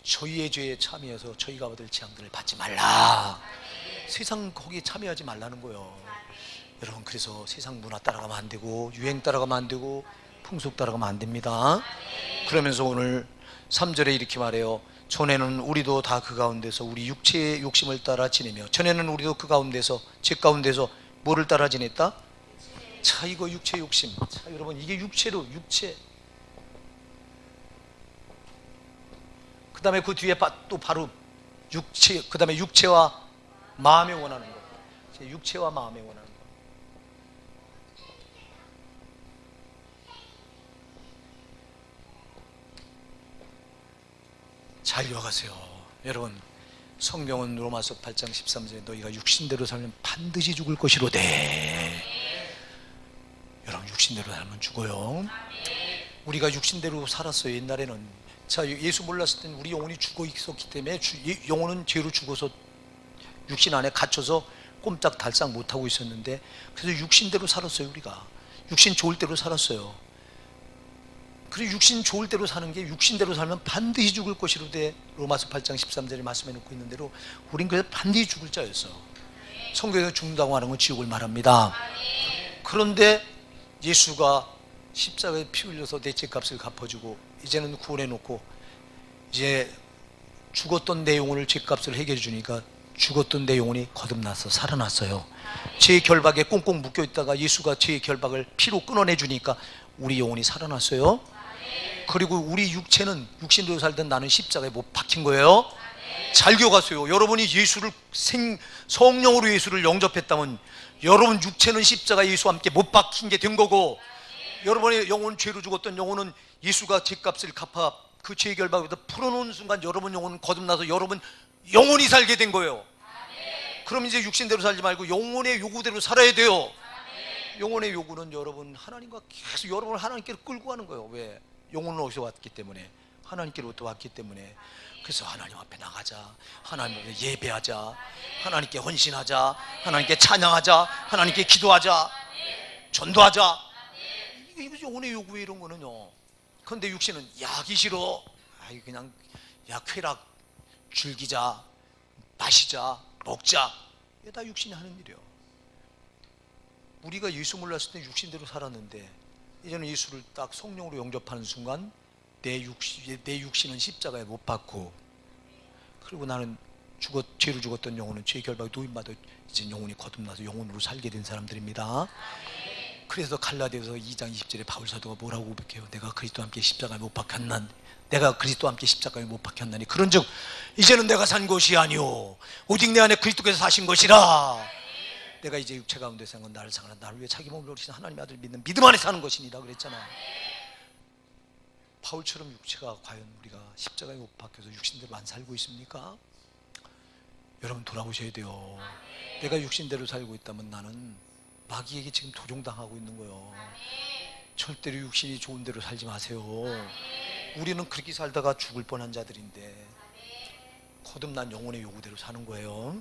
저희의 죄에 참여해서 저희가 받을 재앙들을 받지 말라. 세상 거기에 참여하지 말라는 거예요. 여러분, 그래서 세상 문화 따라가면 안 되고, 유행 따라가면 안 되고, 풍속 따라가면 안 됩니다. 그러면서 오늘 3절에 이렇게 말해요. 전에는 우리도 다 그 가운데서 우리 육체의 욕심을 따라 지내며, 전에는 우리도 그 가운데서, 죄 가운데서 뭐를 따라 지냈다? 자, 이거 육체 욕심. 자, 여러분, 이게 육체. 그 다음에 그 뒤에 또 바로 육체, 그 다음에 육체와 마음에 원하는 것. 육체와 마음에 원하는 것. 잘 이어가세요. 여러분, 성경은 로마서 8장 13절에 너희가 육신대로 살면 반드시 죽을 것이로되. 여러분, 육신대로 살면 죽어요. 우리가 육신대로 살았어요. 옛날에는. 자, 예수 몰랐을 때는 우리 영혼이 죽어 있었기 때문에, 영혼은 죄로 죽어서 육신 안에 갇혀서 꼼짝달싹 못하고 있었는데, 그래서 육신대로 살았어요. 우리가 육신 좋을 대로 살았어요. 그리고 육신 좋을 대로 사는 게 육신대로 살면 반드시 죽을 것이로되 로마서 8장 13절에 말씀해 놓고 있는 대로 우린 그래서 반드시 죽을 자였어. 성경에서 죽는다고 하는 건 지옥을 말합니다. 그런데 예수가 십자가에 피 흘려서 내 죄값을 갚아주고 이제는 구원해 놓고 이제 죽었던 내 영혼을 죄값을 해결해 주니까 죽었던 내 영혼이 거듭나서 살아났어요. 죄의 결박에 꽁꽁 묶여 있다가 예수가 죄의 결박을 피로 끊어내 주니까 우리 영혼이 살아났어요. 그리고 우리 육체는 육신대로 살던 나는 십자가에 못 박힌 거예요. 잘 기억하세요. 여러분이 예수를 성령으로 예수를 영접했다면 여러분 육체는 십자가에 예수와 함께 못 박힌 게 된 거고, 여러분의 영혼, 죄로 죽었던 영혼은 예수가 죄값을 갚아 그 죄의 결박에서 풀어놓은 순간 여러분 영혼은 거듭나서 여러분 영혼이 살게 된 거예요. 그럼 이제 육신대로 살지 말고 영혼의 요구대로 살아야 돼요. 영혼의 요구는 여러분 하나님과 계속 여러분을 하나님께로 끌고 가는 거예요. 왜? 영혼은 어디서 왔기 때문에, 하나님께로부터 왔기 때문에. 그래서 하나님 앞에 나가자, 하나님 앞에 예배하자, 하나님께 헌신하자, 하나님께 찬양하자, 하나님께 기도하자, 전도하자. 이게 영혼의 요구에 이런 거는요. 그런데 육신은 약이 싫어. 아이 그냥 야 쾌락 즐기자, 마시자, 먹자. 이게 다 육신이 하는 일이에요. 우리가 예수 몰랐을 때 육신대로 살았는데 이제는 예수를 딱 성령으로 영접하는 순간 내 육신은 십자가에 못 박고, 그리고 나는 죄로 죽었던 영혼은 죄의 결박에 노임받아 이제 영혼이 거듭나서 영혼으로 살게 된 사람들입니다. 그래서 갈라디아서 2장 20절에 바울 사도가 뭐라고 고백해요? 내가 그리스도와 함께 십자가에 못 박혔난, 내가 그리스도와 함께 십자가에 못 박혔나니 그런즉 이제는 내가 산 것이 아니오 오직 내 안에 그리스도께서 사신 것이라. 내가 이제 육체 가운데 사는 건 나를 사랑하는 나를 위해 자기 몸을 오르신 하나님의 아들을 믿는 믿음 안에 사는 것이니라 그랬잖아. 바울처럼 육체가 과연 우리가 십자가에 못 박혀서 육신대로 안 살고 있습니까? 여러분 돌아오셔야 돼요. 내가 육신대로 살고 있다면 나는 마귀에게 지금 도종당하고 있는 거예요. 절대로 육신이 좋은 대로 살지 마세요. 우리는 그렇게 살다가 죽을 뻔한 자들인데 거듭난 영혼의 요구대로 사는 거예요.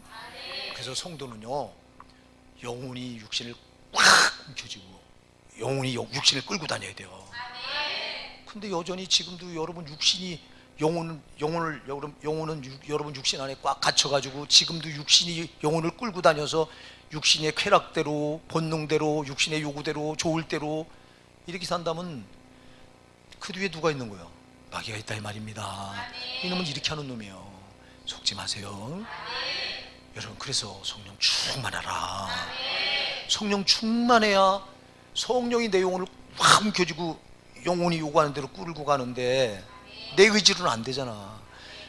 그래서 성도는요, 영혼이 육신을 꽉 움켜쥐고 영혼이 육신을 끌고 다녀야 돼요. 근데 여전히 지금도 여러분 육신이 영혼은 여러분 육신 안에 꽉 갇혀가지고 지금도 육신이 영혼을 끌고 다녀서 육신의 쾌락대로, 본능대로, 육신의 요구대로, 좋을 대로 이렇게 산다면 그 뒤에 누가 있는 거예요? 마귀가 있다 이 말입니다. 이놈은 이렇게 하는 놈이에요. 속지 마세요. 여러분 그래서 성령 충만하라. 성령 충만해야 성령이 내 영혼을 확 움켜쥐고 영혼이 요구하는 대로 끌고 가는데 내 의지로는 안 되잖아.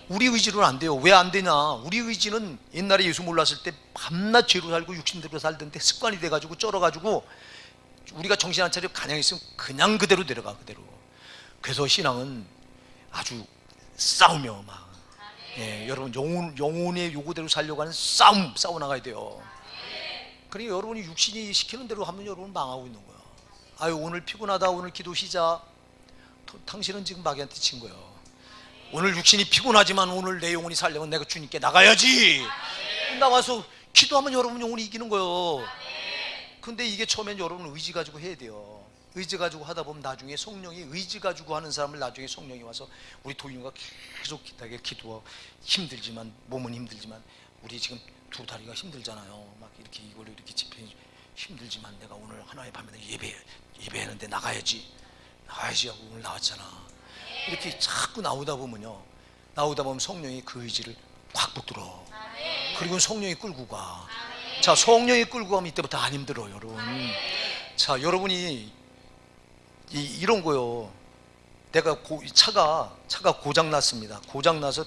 우리 의지로는 안 돼요. 왜 안 되냐? 우리 의지는 옛날에 예수 몰랐을 때 밤낮 죄로 살고 육신대로 살던데 습관이 돼가지고 쩔어가지고 우리가 정신 안 차리고 가냥 있으면 그냥 그대로 내려가. 그대로. 그래서 신앙은 아주 싸우며 막 여러분 영혼의 요구대로 살려고 하는 싸워 나가야 돼요. 그러니까 여러분이 육신이 시키는 대로 하면 여러분 망하고 있는 거야. 아유 오늘 피곤하다, 오늘 기도 쉬자. 당신은 지금 마귀한테 친 거예요. 오늘 육신이 피곤하지만 오늘 내 영혼이 살려면 내가 주님께 나가야지. 나와서 기도하면 여러분 영혼이 이기는 거예요. 근데 이게 처음엔 여러분 의지 가지고 해야 돼요. 의지 가지고 하다 보면 나중에 성령이, 의지 가지고 하는 사람을 나중에 성령이 와서 우리 도윤이가 계속 기도하고 힘들지만, 몸은 힘들지만 우리 지금 두 다리가 힘들잖아요. 막 이렇게 이걸로 이렇게 집회 힘들지만 내가 오늘 하나의 밤에 예배하는데 나가야지 하고 오늘 나왔잖아. 이렇게 자꾸 나오다 보면 성령이 그 의지를 확 붙들어. 그리고 성령이 끌고 가. 자, 성령이 끌고 가면 이때부터 안 힘들어 여러분. 자, 여러분이 이런 거요. 내가 차가 고장 났습니다. 고장 나서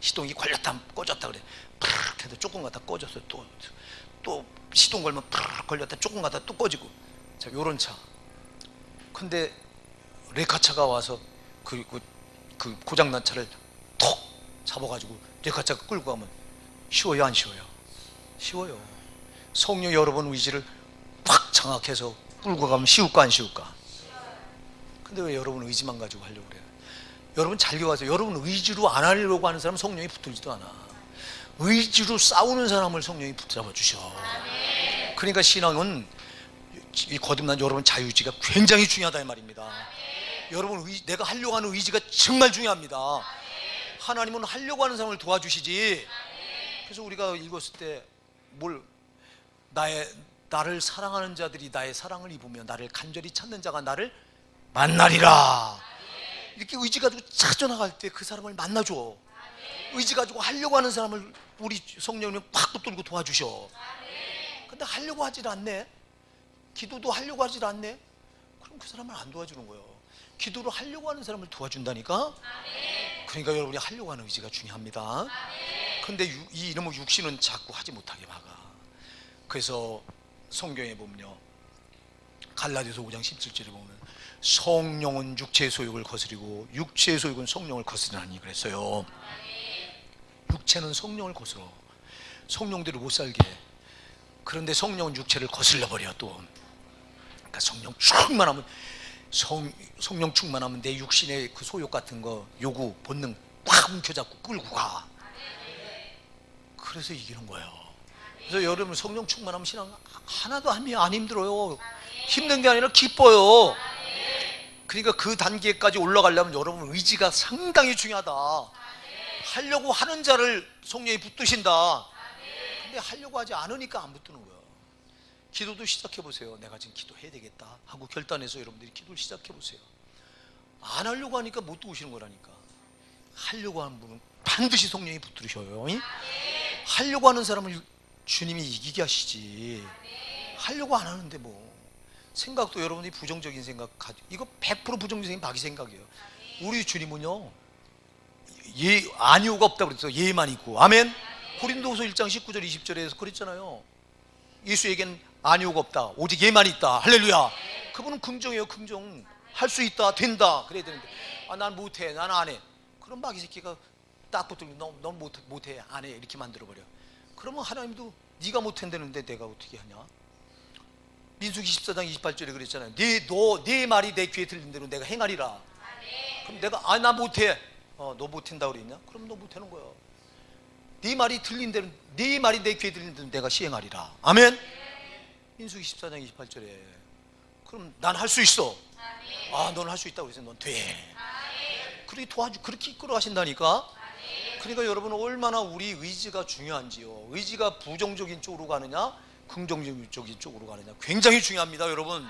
시동이 걸렸다 꺼졌다 그래. 푸르륵 해도 조금 가다 꺼졌어. 또 시동 걸면 푸르륵 걸렸다 조금 가다 또 꺼지고. 자, 요런 차. 근데 레카차가 와서 그 고장난 차를 톡 잡아가지고 레카차가 끌고 가면 쉬워요 안 쉬워요? 쉬워요. 성령 여러분 의지를 확 장악해서 끌고 가면 쉬울까 안 쉬울까? 근데 왜 여러분 의지만 가지고 하려고 그래요? 여러분 잘 기억하세요. 여러분 의지로 안 하려고 하는 사람 성령이 붙들지도 않아. 의지로 싸우는 사람을 성령이 붙잡아 주셔. 그러니까 신앙은 이 거듭난 여러분 자유의지가 굉장히 중요하다 이 말입니다. 여러분, 내가 하려고 하는 의지가 정말 중요합니다. 하나님은 하려고 하는 사람을 도와주시지. 그래서 우리가 읽었을 때 나를 사랑하는 자들이 나의 사랑을 입으며 나를 간절히 찾는 자가 나를 만나리라. 이렇게 의지 가지고 찾아나갈 때 그 사람을 만나줘. 의지 가지고 하려고 하는 사람을 우리 성령님 팍 붙들고 도와주셔. 근데 하려고 하질 않네. 기도도 하려고 하질 않네. 그럼 그 사람을 안 도와주는 거예요. 기도를 하려고 하는 사람을 도와준다니까. 그러니까 여러분이 하려고 하는 의지가 중요합니다. 근데 이 이놈의 육신은 자꾸 하지 못하게 막아. 그래서 성경에 보면요, 갈라디아서 5장 17절에 보면 성령은 육체의 소욕을 거스리고 육체의 소욕은 성령을 거스리나니 그랬어요. 육체는 성령을 거스러 성령대로 못 살게 해. 그런데 성령은 육체를 거슬러 버려. 또 그러니까 성령 충만하면 내 육신의 그 소욕 같은 거, 요구, 본능 꽉 움켜잡고 끌고 가. 그래서 이기는 거예요. 그래서 여러분, 성령 충만하면 신앙 하나도 안 힘들어요. 힘든 게 아니라 기뻐요. 그러니까 그 단계까지 올라가려면 여러분 의지가 상당히 중요하다. 하려고 하는 자를 성령이 붙드신다. 근데 하려고 하지 않으니까 안 붙드는 거예요. 기도도 시작해 보세요. 내가 지금 기도해야 되겠다 하고 결단해서 여러분들이 기도를 시작해 보세요. 안 하려고 하니까 못 도우시는 거라니까. 하려고 하는 분은 반드시 성령이 붙들으셔요. 하려고 하는 사람을 주님이 이기게 하시지. 하려고 안 하는데 뭐. 생각도 여러분이 부정적인 생각 가지고, 이거 100% 부정적인 마귀 생각이에요. 우리 주님은요, 아니오가 없다고 그랬어요. 예만 있고. 아멘. 고린도후서 1장 19절 20절에서 그랬잖아요. 예수에겐 아니오가 없다, 오직 예만 있다. 할렐루야. 그분은 긍정이에요. 긍정. 할 수 있다, 된다 그래야 되는데, 난 못해, 난 안 해. 그럼 마귀 새끼가 딱 붙들고 넌 못해, 안 해, 이렇게 만들어버려. 그러면 하나님도 네가 못한다는데 내가 어떻게 하냐. 민수기 14장 28절에 그랬잖아요. 네 말이 내 귀에 들린 대로 내가 행하리라. 그럼 내가 나 못해, 너 못한다 그랬냐? 그럼 너 못하는 거야. 네 말이 들린 대로, 네 말이 내 귀에 들린 대로 내가 시행하리라. 아멘. 민수기 14장 28절에. 그럼 난 할 수 있어. 너는 할 수 있다고 그래서 넌 돼. 그렇게 이끌어 가신다니까. 그러니까 여러분, 얼마나 우리 의지가 중요한지요. 의지가 부정적인 쪽으로 가느냐 긍정적인 쪽으로 가느냐 굉장히 중요합니다, 여러분.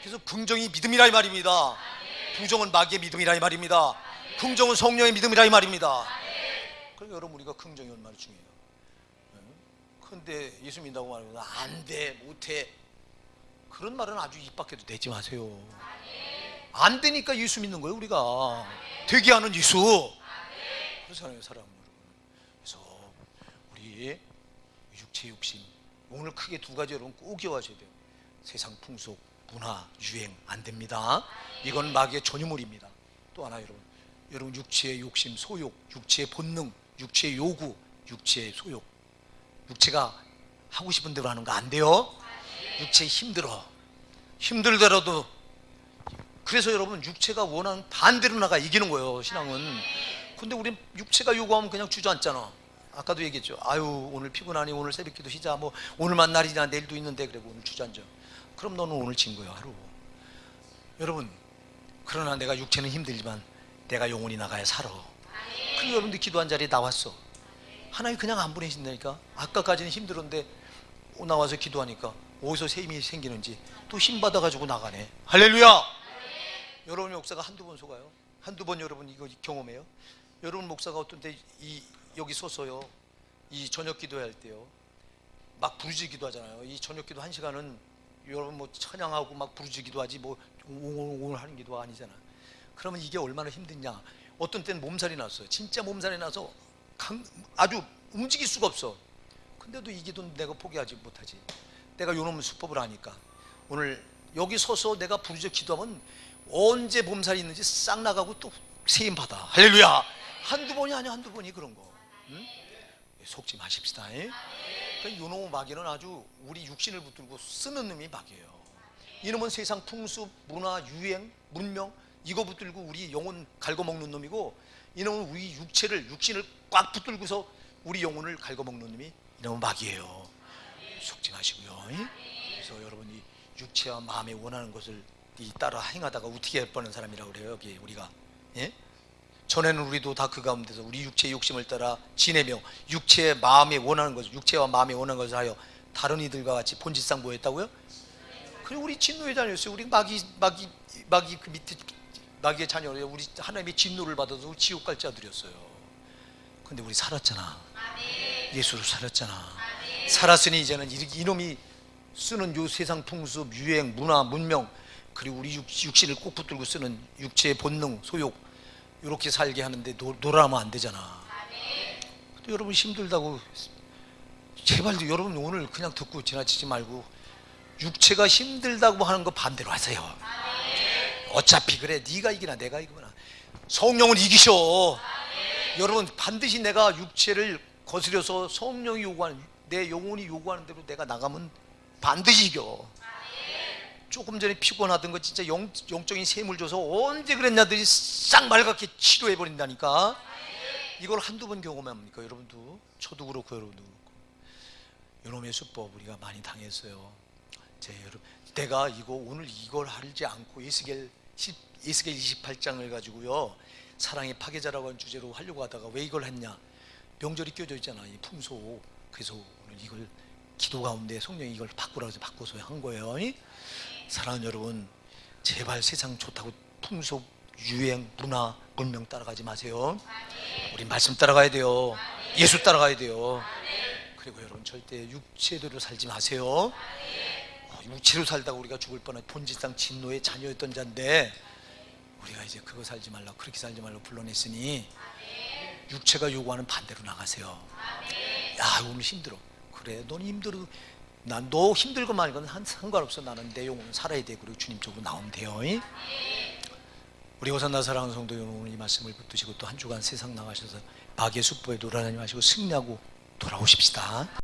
그래서 긍정이 믿음이라 이 말입니다. 부정은 마귀의 믿음이라 이 말입니다. 긍정은 성령의 믿음이라 이 말입니다. 그러니까 여러분, 우리가 긍정이 얼마나 중요해요. 그런데 예수 믿는다고 말하면 안 돼, 못해, 그런 말은 아주 입 밖에도 내지 마세요. 안 되니까 예수 믿는 거예요. 우리가 되게 하는 예수. 그렇잖아요, 사람 여러분. 그래서 우리 육체 욕심, 오늘 크게 두 가지 여러분 꼭 기억하셔야 돼요. 세상 풍속, 문화, 유행 안 됩니다. 이건 마귀의 전유물입니다. 또 하나, 여러분 육체의 욕심, 소욕, 육체의 본능, 육체의 요구, 육체의 소욕, 육체가 하고 싶은 대로 하는 거 안 돼요. 육체 힘들더라도. 그래서 여러분, 육체가 원하는 반대로 나가 이기는 거예요, 신앙은. 근데 우리 육체가 요구하면 그냥 주저앉잖아. 아까도 얘기했죠. 오늘 피곤하니 오늘 새벽기도 쉬자, 뭐 오늘만 날이나 내일도 있는데, 그래 오늘 주저앉아. 그럼 너는 오늘 진 거야, 하루. 여러분, 그러나 내가 육체는 힘들지만 내가 영혼이 나가야 살아. 그리고 여러분들 기도한 자리에 나왔어. 하나님 그냥 안 보내신다니까. 아까까지는 힘들었는데 나와서 기도하니까 어디서 새 힘이 생기는지 또 힘 받아가지고 나가네. 할렐루야. 여러분 목사가 한두 번 속아요. 한두 번 여러분 이거 경험해요. 여러분 목사가 어떤 때 여기 서서요, 이 저녁 기도할 때요, 막 부르짖기도 하잖아요. 이 저녁 기도 1시간은 여러분 뭐 찬양하고 막 부르짖기도 하지, 뭐 옹옹 하는 기도가 아니잖아. 그러면 이게 얼마나 힘드냐. 어떤 때는 몸살이 났어요. 진짜 몸살이 나서 아주 움직일 수가 없어. 근데도 이 기도는 내가 포기하지 못하지. 내가 요놈의 수법을 아니까. 오늘 여기 서서 내가 부르짖어 기도하면 언제 몸살이 있는지 싹 나가고 또 세임 받아. 할렐루야. 한두 번이 아니야, 한두 번이 그런 거. 응? 속지 마십시다. 그러니까 요놈의 마귀는 아주 우리 육신을 붙들고 쓰는 놈이 마귀예요. 이놈은 세상 풍습, 문화, 유행, 문명 이거 붙들고 우리 영혼 갉아먹는 놈이고, 이놈은 우리 육신을 꽉 붙들고서 우리 영혼을 갉아먹는 놈이 이놈은 마귀예요. 속지 마시고요. 그래서 여러분이 육체와 마음에 원하는 것을 따라 행하다가 우티게 할 뻔한 사람이라고 그래요. 여기 우리가. 예? 전에는 우리도 다 그 가운데서 우리 육체의 욕심을 따라 지내며 육체의 마음에 원하는 것을, 육체와 마음에 원하는 것을 하여 다른 이들과 같이 본질상 뭐였다고요? 그리고 우리 진노의 자녀였어요. 우리 마귀 그 밑에 마귀의 자녀예요. 우리 하나님의 진노를 받아서 지옥 갈 자들이었어요. 근데 우리 살았잖아. 예수로 살았잖아. 살았으니 이제는 이놈이 쓰는 요 세상 풍습, 유행, 문화, 문명, 그리고 우리 육신을 꼭 붙들고 쓰는 육체의 본능, 소욕, 이렇게 살게 하는데 놀아면 안 되잖아. 근데 여러분 힘들다고 제발 여러분 오늘 그냥 듣고 지나치지 말고 육체가 힘들다고 하는 거 반대로 하세요. 어차피 그래, 네가 이기나 내가 이기나 성령은 이기셔. 여러분 반드시 내가 육체를 거스려서 성령이 요구하는, 내 영혼이 요구하는 대로 내가 나가면 반드시 이겨. 조금 전에 피곤하던 거 진짜 영적인 셈을 줘서 언제 그랬냐들이 싹 맑게 치료해버린다니까. 이걸 한두 번 경험합니까? 여러분도, 저도 그렇고 여러분도 그렇고. 이놈의 수법 우리가 많이 당했어요. 여러분, 내가 오늘 이걸 하지 않고 에스겔 28장을 가지고요, 사랑의 파괴자라고 하는 주제로 하려고 하다가 왜 이걸 했냐? 명절이 껴져 있잖아, 이 풍속. 그래서 오늘 이걸 기도 가운데 성령이 이걸 바꾸라고 해서 바꿔서 한 거예요. 사랑하는 여러분, 제발 세상 좋다고 풍속, 유행, 문화, 문명 따라가지 마세요. 우리 말씀 따라가야 돼요. 예수 따라가야 돼요. 그리고 여러분 절대 육체대로 살지 마세요. 육체로 살다가 우리가 죽을 뻔한 본질상 진노의 자녀였던 자인데 우리가 이제 그거 살지 말라, 그렇게 살지 말라고 불러냈으니 육체가 요구하는 반대로 나가세요. 야, 오늘 힘들어. 그래, 넌 힘들어. 난 너 힘들고 말건 상관없어. 나는 내 영혼은 살아야 돼. 그리고 주님 쪽으로 나오면 돼요. 우리 호산나 사랑하는 성도 여러분, 오늘 이 말씀을 붙드시고 또 한 주간 세상 나가셔서 마귀의 수법에 놀아나지 마시고 승리하고 돌아오십시다.